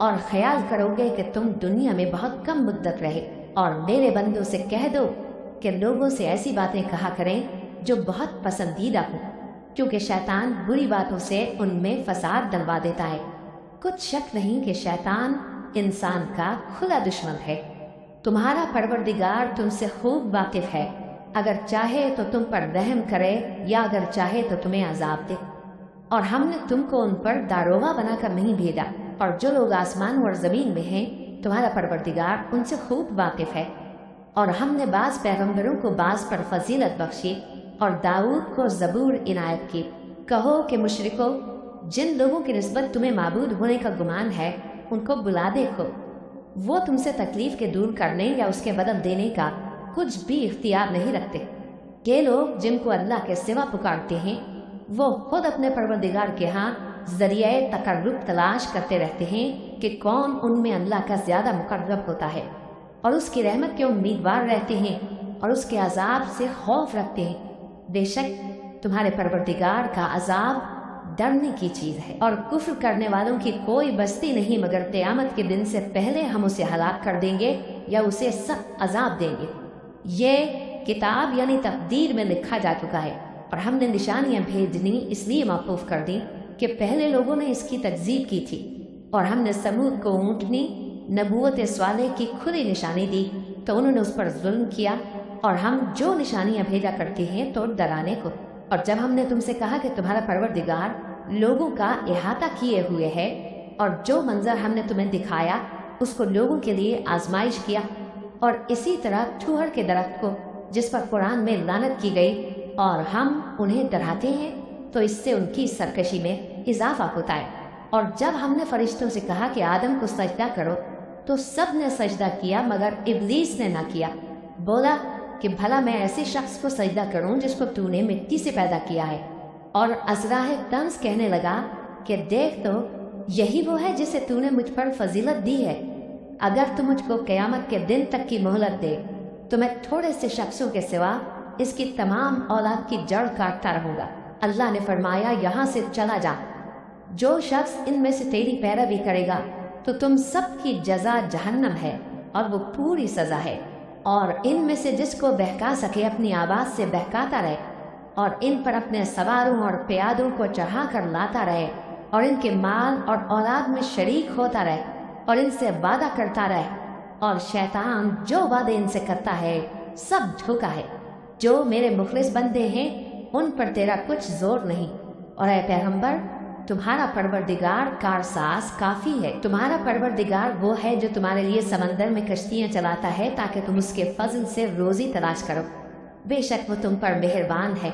اور خیال کرو گے کہ تم دنیا میں بہت کم مدت رہے۔ اور میرے بندوں سے کہہ دو کہ لوگوں سے ایسی باتیں کہا کریں جو بہت پسندیدہ ہوں، کیونکہ شیطان بری باتوں سے ان میں فساد ڈلوا دیتا ہے۔ کچھ شک نہیں کہ شیطان انسان کا کھلا دشمن ہے۔ تمہارا پروردگار تم سے خوب واقف ہے، اگر چاہے تو تم پر رحم کرے یا اگر چاہے تو تمہیں عذاب دے۔ اور ہم نے تم کو ان پر داروغہ بنا کر نہیں بھیجا، اور جو لوگ آسمان اور زمین میں ہیں تمہارا پروردگار ان سے خوب واقف ہے۔ اور ہم نے بعض پیغمبروں کو بعض پر فضیلت بخشی اور داؤد کو زبور عنایت کی۔ کہو کہ مشرکو، جن لوگوں کی نسبت تمہیں معبود ہونے کا گمان ہے ان کو بلا دیکھو، وہ تم سے تکلیف کے دور کرنے یا اس کے بدل دینے کا کچھ بھی اختیار نہیں رکھتے۔ یہ لوگ جن کو اللہ کے سوا پکارتے ہیں وہ خود اپنے پروردگار کے ہاں ذریعہ تقرب تلاش کرتے رہتے ہیں کہ کون ان میں اللہ کا زیادہ مقرب ہوتا ہے، اور اس کی رحمت کے امیدوار رہتے ہیں اور اس کے عذاب سے خوف رکھتے ہیں۔ بے شک تمہارے پروردگار کا عذاب ڈرنے کی چیز ہے، اور کفر کرنے والوں کی کوئی بستی نہیں مگر قیامت کے دن سے پہلے ہم اسے ہلاک کر دیں گے یا اسے سخت عذاب دیں گے۔ یہ کتاب یعنی تقدیر میں لکھا جا چکا ہے، اور ہم نے نشانیاں بھیجنی اس لیے موقوف کر دی کہ پہلے لوگوں نے اس کی تکذیب کی تھی، اور ہم نے سمود کو اونٹنی نبوت صالح کی کھلی نشانی دی تو انہوں نے اس پر ظلم کیا، اور ہم جو نشانیاں بھیجا کرتے ہیں تو ڈرانے کو۔ اور جب ہم نے تم سے کہا کہ تمہارا پروردگار لوگوں کا احاطہ کیے ہوئے ہے، اور جو منظر ہم نے تمہیں دکھایا اس کو لوگوں کے لیے آزمائش کیا، اور اسی طرح ٹھوہر کے درخت کو جس پر قرآن میں لعنت کی گئی، اور ہم انہیں ڈراتے ہیں تو اس سے ان کی سرکشی میں اضافہ ہوتا ہے۔ اور جب ہم نے فرشتوں سے کہا کہ آدم کو سجدہ کرو تو سب نے سجدہ کیا مگر ابلیس نے نہ کیا، بولا کہ بھلا میں ایسے شخص کو سجدہ کروں جس کو تو نے مٹی سے پیدا کیا ہے۔ اور ازراہ طنز کہنے لگا کہ دیکھ تو یہی وہ ہے جسے تو نے مجھ پر فضیلت دی ہے، اگر تو مجھ کو قیامت کے دن تک کی مہلت دے تو میں تھوڑے سے شخصوں کے سوا اس کی تمام اولاد کی جڑ کاٹتا رہوں گا۔ اللہ نے فرمایا یہاں سے چلا جا، جو شخص ان میں سے تیری پیروی کرے گا تو تم سب کی جزا جہنم ہے اور وہ پوری سزا ہے، اور ان میں سے جس کو بہکا سکے اپنی آواز سے بہکاتا رہے، اور ان پر اپنے سواروں اور پیادوں کو چڑھا کر لاتا رہے، اور ان کے مال اور اولاد میں شریک ہوتا رہے، اور ان سے وعدہ کرتا رہے، اور شیطان جو وعدے ان سے کرتا ہے سب دھوکا ہے۔ جو میرے مخلص بندے ہیں ان پر تیرا کچھ زور نہیں، اور اے پیغمبر تمہارا پروردگار کارساز کافی ہے۔ تمہارا پروردگار وہ ہے جو تمہارے لیے سمندر میں کشتیاں چلاتا ہے تاکہ تم اس کے فضل سے روزی تلاش کرو، بے شک وہ تم پر مہربان ہے۔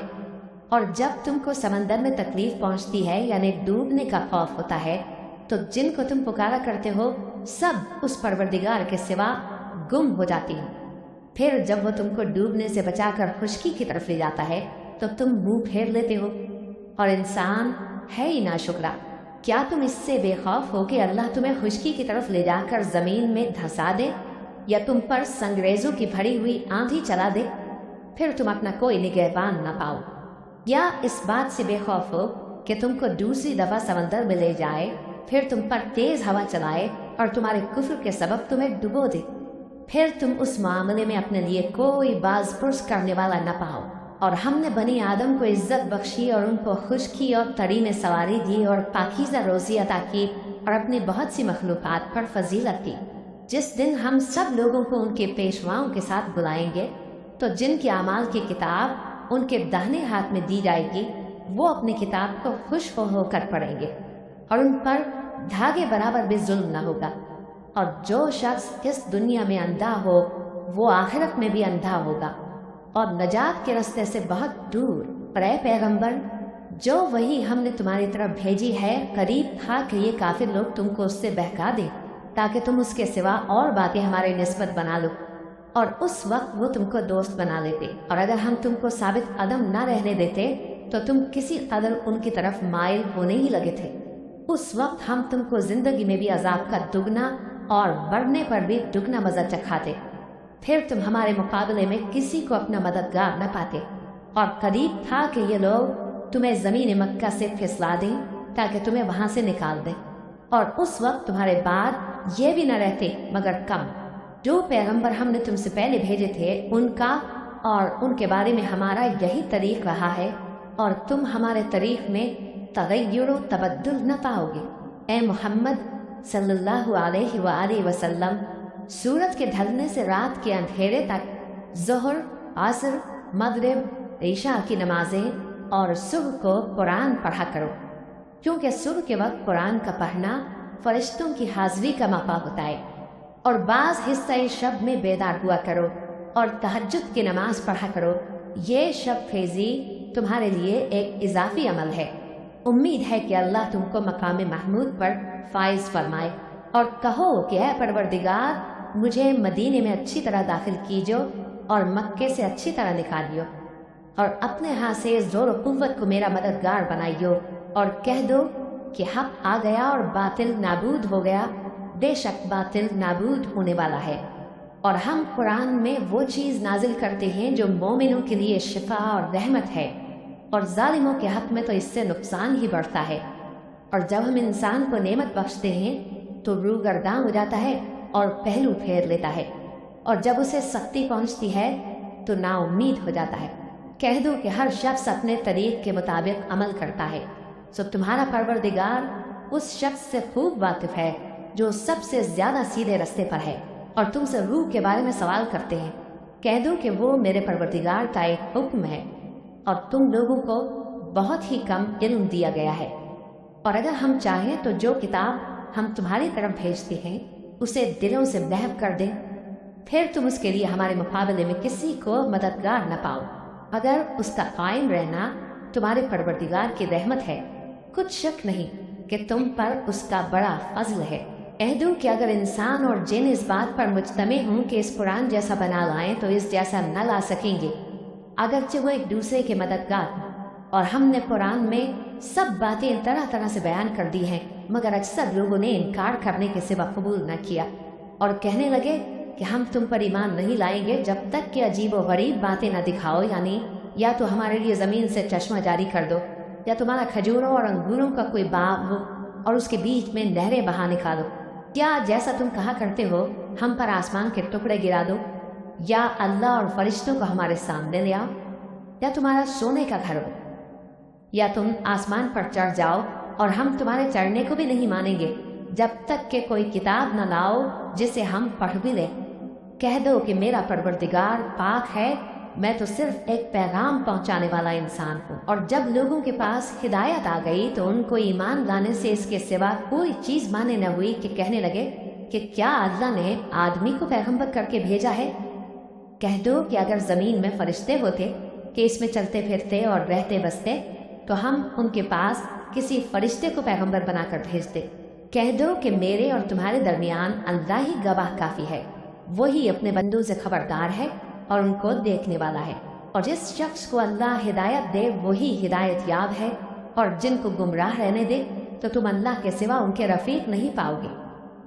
اور جب تم کو سمندر میں تکلیف پہنچتی ہے یعنی ڈوبنے کا خوف ہوتا ہے تو جن کو تم پکارا کرتے ہو سب اس پروردگار کے سوا گم ہو جاتی ہیں۔ پھر جب وہ تم کو ڈوبنے سے بچا کر خشکی کی طرف لے جاتا ہے تو تم منہ پھیر لیتے ہو، اور انسان ہے ہی ناشکرا۔ کیا تم اس سے بے خوف ہو کہ اللہ تمہیں خشکی کی طرف لے جا کر زمین میں دھسا دے، یا تم پر سنگریزوں کی بھری ہوئی آندھی چلا دے، پھر تم اپنا کوئی نگہبان نہ پاؤ؟ یا اس بات سے بے خوف ہو کہ تم کو دوسری دفعہ سمندر میں لے جائے، پھر تم پر تیز ہوا چلائے اور تمہارے کفر کے سبب تمہیں ڈبو دے، پھر تم اس معاملے میں اپنے لیے کوئی باز پرس کرنے والا نہ پاؤ۔ اور ہم نے بنی آدم کو عزت بخشی اور ان کو خشکی اور تری میں سواری دی اور پاکیزہ روزی عطا کی اور اپنی بہت سی مخلوقات پر فضیلت دی۔ جس دن ہم سب لوگوں کو ان کے پیشواؤں کے ساتھ بلائیں گے تو جن کے اعمال کی کتاب ان کے داہنے ہاتھ میں دی جائے گی وہ اپنی کتاب کو خوش ہو کر پڑھیں گے، اور ان پر دھاگے برابر بھی ظلم نہ ہوگا۔ اور جو شخص اس دنیا میں اندھا ہو وہ آخرت میں بھی اندھا ہوگا اور نجات کے راستے سے بہت دور۔ پر اے پیغمبر جو وہی ہم نے تمہاری طرف بھیجی ہے قریب تھا کہ یہ کافر لوگ تم کو اس سے بہکا دیں تاکہ تم اس کے سوا اور باتیں ہمارے نسبت بنا لو، اور اس وقت وہ تم کو دوست بنا لیتے، اور اگر ہم تم کو ثابت قدم نہ رہنے دیتے تو تم کسی قدر ان کی طرف مائل ہونے ہی لگے تھے۔ اس وقت ہم تم کو زندگی میں بھی عذاب کا دگنا اور بڑھنے پر بھی دگنا مزہ چکھاتے، پھر تم ہمارے مقابلے میں کسی کو اپنا مددگار نہ پاتے، اور قریب تھا کہ یہ لوگ تمہیں زمین مکہ سے پھسلا دیں تاکہ تمہیں وہاں سے نکال دیں۔ اور اس وقت تمہارے بعد یہ بھی نہ رہتے مگر کم۔ جو پیغمبر ہم نے تم سے پہلے بھیجے تھے ان کا اور ان کے بارے میں ہمارا یہی طریق رہا ہے، اور تم ہمارے طریق میں تغیر و تبدل نہ پاؤ گے۔ اے محمد صلی اللہ علیہ وآلہ وسلم، سورج کے ڈھلنے سے رات کے اندھیرے تک ظہر، عصر، مغرب، عشاء کی نمازیں اور صبح کو قرآن پڑھا کرو، کیونکہ صبح کے وقت قرآن کا پڑھنا فرشتوں کی حاضری کا موقع ہوتا ہے، اور بعض حصہ شب میں بیدار ہوا کرو اور تہجد کی نماز پڑھا کرو۔ یہ شب خیزی تمہارے لیے ایک اضافی عمل ہے۔ امید ہے کہ اللہ تم کو مقام محمود پر فائز فرمائے، اور کہو کہ اے پروردگار، مجھے مدینے میں اچھی طرح داخل کیجو اور مکے سے اچھی طرح نکالیو، اور اپنے ہاتھ سے زور و قوت کو میرا مددگار بنائیو، اور کہہ دو کہ حق آ گیا اور باطل نابود ہو گیا، بے شک باطل نابود ہونے والا ہے۔ اور ہم قرآن میں وہ چیز نازل کرتے ہیں جو مومنوں کے لیے شفا اور رحمت ہے، اور ظالموں کے حق میں تو اس سے نقصان ہی بڑھتا ہے۔ اور جب ہم انسان کو نعمت بخشتے ہیں تو روح گرداں ہو جاتا ہے اور پہلو پھیر لیتا ہے، اور جب اسے سختی پہنچتی ہے تو نا امید ہو جاتا ہے۔ کہہ دو کہ ہر شخص اپنے طریق کے مطابق عمل کرتا ہے، سو تمہارا پروردگار اس شخص سے خوب واقف ہے جو سب سے زیادہ سیدھے رستے پر ہے، اور تم سے روح کے بارے میں سوال کرتے ہیں۔ کہہ دو کہ وہ میرے پروردگار کا ایک حکم ہے، اور تم لوگوں کو بہت ہی کم علم دیا گیا ہے۔ اور اگر ہم چاہیں تو جو کتاب ہم تمہاری طرف بھیجتے ہیں اسے دلوں سے محو کر دیں، پھر تم اس کے لیے ہمارے مقابلے میں کسی کو مددگار نہ پاؤ، اگر اس کا قائم رہنا تمہارے پروردگار کی رحمت ہے، کچھ شک نہیں کہ تم پر اس کا بڑا فضل ہے۔ کہہ دو کہ اگر انسان اور جن اس بات پر مجتمع ہوں کہ اس قرآن جیسا بنا لائیں تو اس جیسا نہ لا سکیں گے، اگرچہ وہ ایک دوسرے کے مددگار ہوں۔ اور ہم نے قرآن میں سب باتیں طرح طرح سے بیان کر دی ہیں، مگر اکثر لوگوں نے انکار کرنے کے سوا قبول نہ کیا، اور کہنے لگے کہ ہم تم پر ایمان نہیں لائیں گے جب تک کہ عجیب و غریب باتیں نہ دکھاؤ، یعنی یا تو ہمارے لیے زمین سے چشمہ جاری کر دو، یا تمہارا کھجوروں اور انگوروں کا کوئی باغ ہو اور اس کے بیچ میں نہریں بہا نکالو، یا جیسا تم کہا کرتے ہو ہم پر آسمان کے ٹکڑے گرا دو، یا اللہ اور فرشتوں کو ہمارے سامنے لے آؤ، یا تمہارا سونے کا گھر ہو، یا تم آسمان پر چڑھ جاؤ اور ہم تمہارے چڑھنے کو بھی نہیں مانیں گے جب تک کہ کوئی کتاب نہ لاؤ جسے ہم پڑھ بھی لیں۔ کہہ دو کہ میرا پروردگار پاک ہے، میں تو صرف ایک پیغام پہنچانے والا انسان ہوں، اور جب لوگوں کے پاس ہدایت آ گئی تو ان کو ایمان لانے سے اس کے سوا کوئی چیز مانے نہ ہوئی کہ کہنے لگے کہ کیا اللہ نے آدمی کو پیغمبر کر کے بھیجا ہے؟ کہہ دو کہ اگر زمین میں فرشتے ہوتے کہ اس میں چلتے پھرتے اور رہتے بستے تو ہم ان کے پاس کسی فرشتے کو پیغمبر بنا کر بھیجتے۔ کہہ دو کہ میرے اور تمہارے درمیان اللہ ہی گواہ کافی ہے، وہی اپنے بندوں سے خبردار ہے اور ان کو دیکھنے والا ہے، اور جس شخص کو اللہ ہدایت دے وہی ہدایت یاب ہے، اور جن کو گمراہ رہنے دے تو تم اللہ کے سوا ان کے رفیق نہیں پاؤ گے۔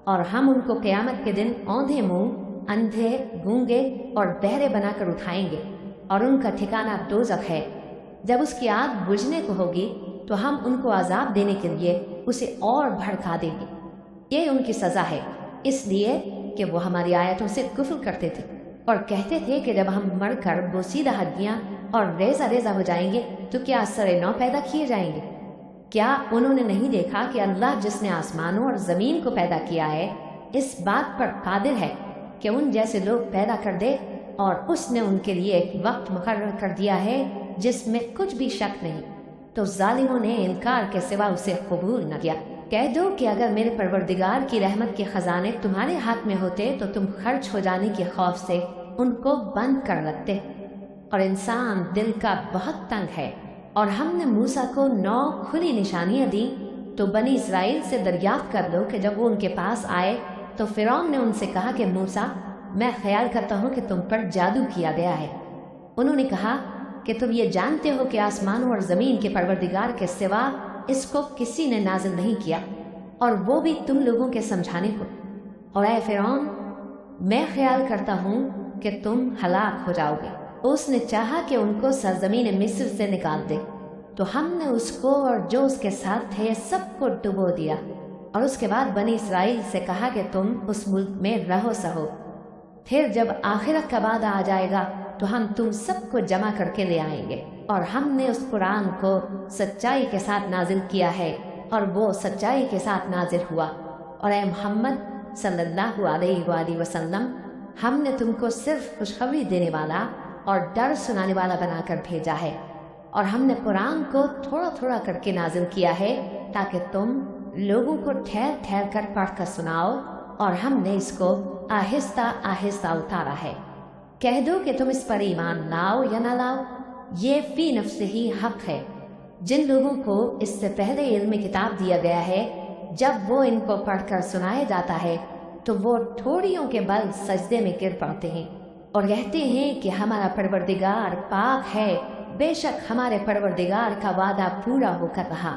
اور ہم ان کو قیامت کے دن اوندھے منہ، اندھے، گونگے اور بہرے بنا کر اٹھائیں گے، اور ان کا ٹھکانہ دوزخ ہے۔ جب اس کی آگ بجھنے کو ہوگی تو ہم ان کو عذاب دینے کے لیے اسے اور بھڑکا دیں گے۔ یہ ان کی سزا ہے، اس لیے کہ وہ ہماری آیتوں سے کفر کرتے تھے اور کہتے تھے کہ جب ہم مر کر بوسیدہ ہڈیاں اور ریزہ ریزہ ہو جائیں گے تو کیا سرے نو پیدا کیے جائیں گے؟ کیا انہوں نے نہیں دیکھا کہ اللہ جس نے آسمانوں اور زمین کو پیدا کیا ہے اس بات پر قادر ہے کہ ان جیسے لوگ پیدا کر دے، اور اس نے ان کے لیے ایک وقت مقرر کر دیا ہے جس میں کچھ بھی شک نہیں، تو ظالموں نے انکار کے سوا اسے قبول نہ کیا۔ کہہ دو کہ اگر میرے پروردگار کی رحمت کے خزانے تمہارے ہاتھ میں ہوتے تو تم خرچ ہو جانے کے خوف سے ان کو بند کر رکھتے، اور انسان دل کا بہت تنگ ہے۔ اور ہم نے موسیٰ کو 9 کھلی نشانیاں دیں، تو بنی اسرائیل سے دریافت کر لو کہ جب وہ ان کے پاس آئے تو فرعون نے ان سے کہا کہ موسیٰ، میں خیال کرتا ہوں کہ تم پر جادو کیا گیا ہے۔ انہوں نے کہا کہ تم یہ جانتے ہو کہ آسمانوں اور زمین کے پروردگار کے سوا اس کو کسی نے نازل نہیں کیا، اور وہ بھی تم لوگوں کے سمجھانے کو۔ اور اے فرعون، میں خیال کرتا ہوں کہ تم ہلاک ہو جاؤ گے۔ اس نے چاہا کہ ان کو سرزمین مصر سے نکال دے، تو ہم نے اس کو اور جو اس کے ساتھ تھے سب کو ڈبو دیا، اور اس کے بعد بنی اسرائیل سے کہا کہ تم اس ملک میں رہو سہو، پھر جب آخرت کا وعدہ آ جائے گا تو ہم تم سب کو جمع کر کے لے آئیں گے۔ اور ہم نے اس قرآن کو سچائی کے ساتھ نازل کیا ہے اور وہ سچائی کے ساتھ نازل ہوا۔ اور اے محمد صلی اللہ علیہ وآلہ وسلم، ہم نے تم کو صرف خوشخبری دینے والا اور ڈر سنانے والا بنا کر بھیجا ہے، اور ہم نے قرآن کو تھوڑا تھوڑا کر کے نازل کیا ہے تاکہ تم لوگوں کو ٹھہر ٹھہر کر پڑھ کر سناؤ، اور ہم نے اس کو آہستہ آہستہ اتارا ہے۔ کہہ دو کہ تم اس پر ایمان لاؤ یا نہ لاؤ، یہ فی نفس ہی حق ہے۔ جن لوگوں کو اس سے پہلے علم کتاب دیا گیا ہے، جب وہ ان کو پڑھ کر سنایا جاتا ہے تو وہ ٹھوڑیوں کے بل سجدے میں گر پڑتے ہیں اور کہتے ہیں کہ ہمارا پروردگار پاک ہے، بے شک ہمارے پروردگار کا وعدہ پورا ہو کر رہا،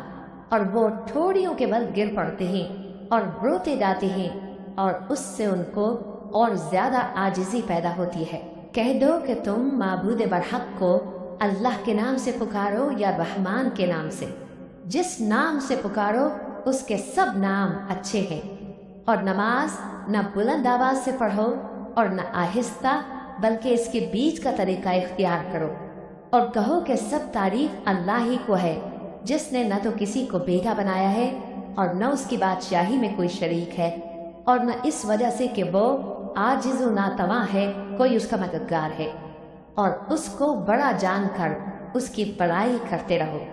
اور وہ ٹھوڑیوں کے بل گر پڑتے ہیں اور روتے جاتے ہیں، اور اس سے ان کو اور زیادہ عاجزی پیدا ہوتی ہے۔ کہہ دو کہ تم معبود برحق کو اللہ کے نام سے پکارو یا رحمان کے نام سے، جس نام سے پکارو اس کے سب نام اچھے ہیں، اور نماز نہ بلند آواز سے پڑھو اور نہ آہستہ، بلکہ اس کے بیچ کا طریقہ اختیار کرو، اور کہو کہ سب تعریف اللہ ہی کو ہے، جس نے نہ تو کسی کو بیٹا بنایا ہے اور نہ اس کی بادشاہی میں کوئی شریک ہے، اور نہ اس وجہ سے کہ وہ عاجز و ناتواں ہے کوئی اس کا مددگار ہے، اور اس کو بڑا جان کر اس کی بڑائی کرتے رہو۔